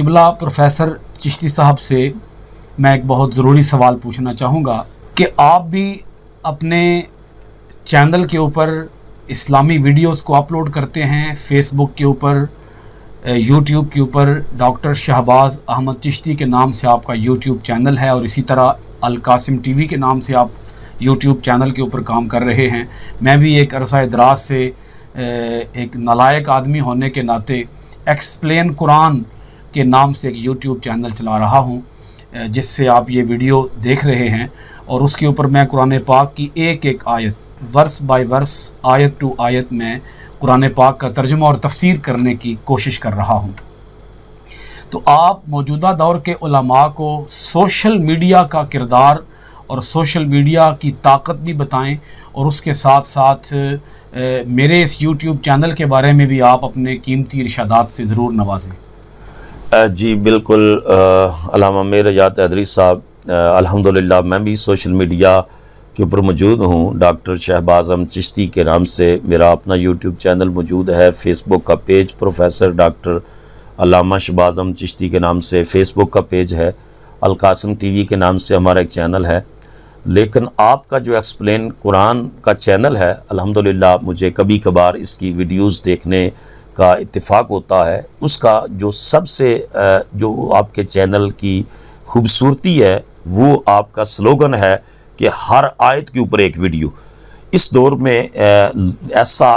क़िबला professor Chishti साहब से मैं एक बहुत ज़रूरी सवाल पूछना चाहूँगा कि आप भी अपने चैनल के ऊपर इस्लामी वीडियोस को अपलोड करते हैं, फेसबुक के ऊपर, यूट्यूब के ऊपर डॉक्टर शहबाज अहमद चिश्ती के नाम से आपका यूट्यूब चैनल है, और इसी तरह अल कासिम टीवी के नाम से आप यूट्यूब चैनल के ऊपर काम कर रहे हैं। मैं भी एक अरसा दराज से एक नालायक आदमी होने के नाते एक्सप्लेन कुरान के नाम से एक यूट्यूब चैनल चला रहा हूं, जिससे आप ये वीडियो देख रहे हैं, और उसके ऊपर मैं कुरान पाक की एक एक आयत, वर्स बाय वर्स, आयत टू आयत में कुरान पाक का तर्जुमा और तफसीर करने की कोशिश कर रहा हूं। तो आप मौजूदा दौर के उलमा को सोशल मीडिया का किरदार और सोशल मीडिया की ताकत भी बताएं, और उसके साथ साथ मेरे इस यूट्यूब चैनल के बारे में भी आप अपने कीमती इरशादात से ज़रूर नवाजें। जी बिल्कुल अल्लामा मीर अजात हैदरी साहब, अल्हम्दुलिल्लाह मैं भी सोशल मीडिया के ऊपर मौजूद हूँ। डॉक्टर शहबाज अहमद चिश्ती के नाम से मेरा अपना यूट्यूब चैनल मौजूद है। फेसबुक का पेज प्रोफेसर डॉक्टर अल्लामा शहबाज अहमद चिश्ती के नाम से फेसबुक का पेज है। अल कासिम टीवी के नाम से हमारा एक चैनल है। लेकिन आपका जो एक्सप्लेन कुरान का चैनल है, अल्हम्दुलिल्लाह मुझे कभी कभार इसकी वीडियोस देखने का इत्तेफाक होता है। उसका जो सबसे जो आपके चैनल की खूबसूरती है वो आपका स्लोगन है कि हर आयत के ऊपर एक वीडियो। इस दौर में ऐसा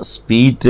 स्पीड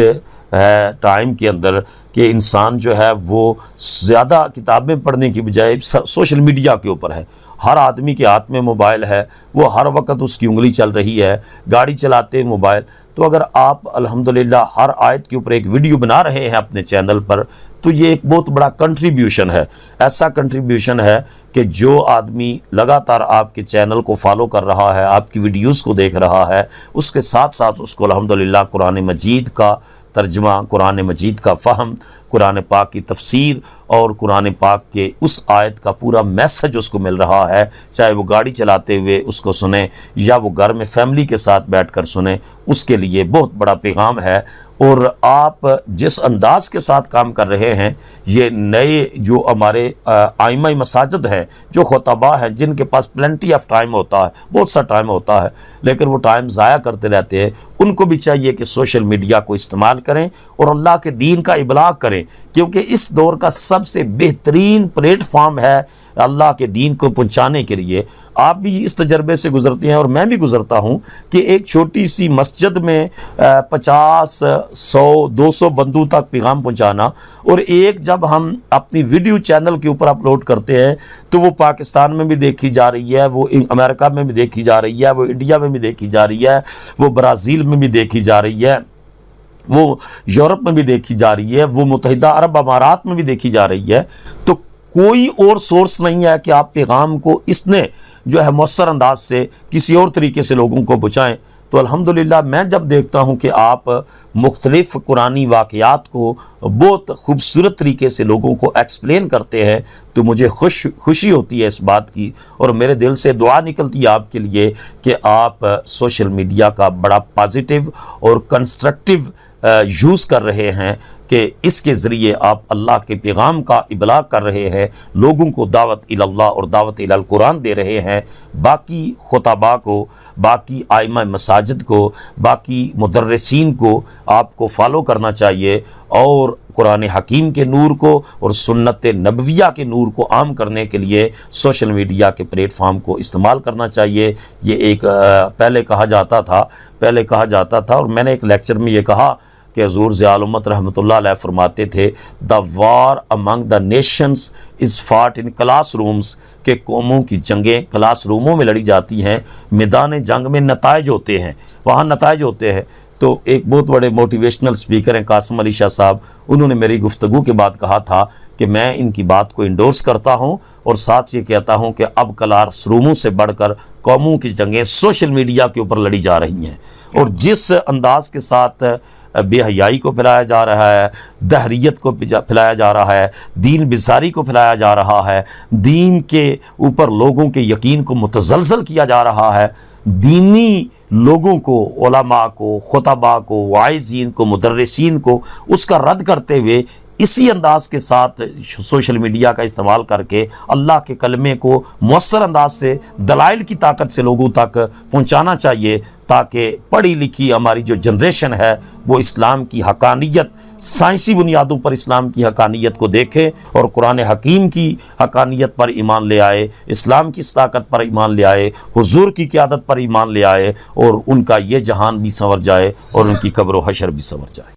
है टाइम के अंदर कि इंसान जो है वो ज़्यादा किताबें पढ़ने की बजाय सोशल मीडिया के ऊपर है। हर आदमी के हाथ में मोबाइल है, वो हर वक्त उसकी उंगली चल रही है, गाड़ी चलाते मोबाइल। तो अगर आप अल्हम्दुलिल्लाह हर आयत के ऊपर एक वीडियो बना रहे हैं अपने चैनल पर, तो ये एक बहुत बड़ा कंट्रीब्यूशन है। ऐसा कंट्रीब्यूशन है कि जो आदमी लगातार आपके चैनल को फॉलो कर रहा है, आपकी वीडियोस को देख रहा है, उसके साथ साथ उसको अल्हम्दुलिल्लाह कुरान मजीद का तर्जुमा, कुरान मजीद का फ़हम, कुरान पाक की तफसीर और कुरान पाक के उस आयत का पूरा मैसेज उसको मिल रहा है। चाहे वो गाड़ी चलाते हुए उसको सुने या वो घर में फैमिली के साथ बैठकर सुने, उसके लिए बहुत बड़ा पैगाम है। और आप जिस अंदाज के साथ काम कर रहे हैं, ये नए जो हमारे आइमा मसाजिद हैं, जो खुतबा हैं, जिनके पास प्लेंटी ऑफ टाइम होता है, बहुत सा टाइम होता है, लेकिन वो टाइम ज़ाया करते रहते हैं, उनको भी चाहिए कि सोशल मीडिया को इस्तेमाल करें और अल्लाह के दीन का इबलाग करें, क्योंकि इस दौर का सबसे बेहतरीन प्लेटफॉर्म है अल्लाह के दीन को पहुंचाने के लिए। आप भी इस तजर्बे से गुजरते हैं और मैं भी गुजरता हूं कि एक छोटी सी मस्जिद में 50, 100, 200 बंदों तक पैगाम पहुंचाना, और एक जब हम अपनी वीडियो चैनल के ऊपर अपलोड करते हैं तो वो पाकिस्तान में भी देखी जा रही है, वो अमेरिका में भी देखी जा रही है, वो इंडिया में भी देखी जा रही है, वो ब्राज़ील में भी देखी जा रही है, वो यूरोप में भी देखी जा रही है, वो मुत्तहिदा अरब अमारात में भी देखी जा रही है। तो कोई और सोर्स नहीं है कि आप पैगाम को इसने जो है मौसर अंदाज से किसी और तरीके से लोगों को पहुँचाएँ। तो अल्हम्दुलिल्लाह मैं जब देखता हूँ कि आप मुख्तलिफ़ कुरानी वाक़यात को बहुत खूबसूरत तरीके से लोगों को एक्सप्लेन करते हैं, तो मुझे खुशी होती है इस बात की, और मेरे दिल से दुआ निकलती है आपके लिए कि आप सोशल मीडिया का बड़ा पॉजिटिव और कंस्ट्रक्टिव यूज़ कर रहे हैं कि इसके ज़रिए आप अल्लाह के पैगाम का इबलाग कर रहे हैं, लोगों को दावत इल्लाह और दावत इलल कुरान दे रहे हैं। बाकी खुतबा को, बाकी आइमा मसाजिद को, बाकी मुदर्रिसीन को आपको फॉलो करना चाहिए और कुरान हकीम के नूर को और सुन्नत नबविया के नूर को आम करने के लिए सोशल मीडिया के प्लेटफॉर्म को इस्तेमाल करना चाहिए। ये एक पहले कहा जाता था और मैंने एक लेक्चर में ये कहा कि हज़ूर ज़ियाउल उम्मत रहमतुल्लाह अलैह फरमाते थे, the war among the Nations is फाट इन क्लास रूम्स, के कौमों की जंगें क्लास रूमों में लड़ी जाती हैं, मैदान जंग में नताइज होते हैं, वहाँ नताइज होते हैं। तो एक बहुत बड़े मोटिवेशनल स्पीकर हैं कासिम अली शाह साहब, उन्होंने मेरी गुफ्तगू के बाद कहा था कि मैं इनकी बात को इंडोर्स करता हूँ और साथ ये कहता हूँ कि अब क्लास रूमों से बढ़कर कौमों की जंगें सोशल मीडिया के ऊपर लड़ी जा रही हैं। और जिस अंदाज के साथ बेहयाई को फैलाया जा रहा है, दहरियत को फैलाया जा रहा है, दीन बिसारी को फैलाया जा रहा है, दीन के ऊपर लोगों के यकीन को मुतज़लज़ल किया जा रहा है, दीनी लोगों को, उलमा को, खुतबा को, वाइज़ीन को, मुदर्रिसीन को उसका रद्द करते हुए اسی انداز کے ساتھ سوشل میڈیا کا استعمال کر کے اللہ کے کلمے کو مؤثر انداز سے دلائل کی طاقت سے لوگوں تک پہنچانا چاہیے، تاکہ پڑھی لکھی ہماری جو جنریشن ہے وہ اسلام کی حقانیت، سائنسی بنیادوں پر اسلام کی حقانیت کو دیکھے اور قرآن حکیم کی حقانیت پر ایمان لے آئے، اسلام کی صداقت پر ایمان لے آئے، حضور کی قیادت پر ایمان لے آئے، اور ان کا یہ جہان بھی سنور جائے اور ان کی قبر و حشر بھی سنور جائے۔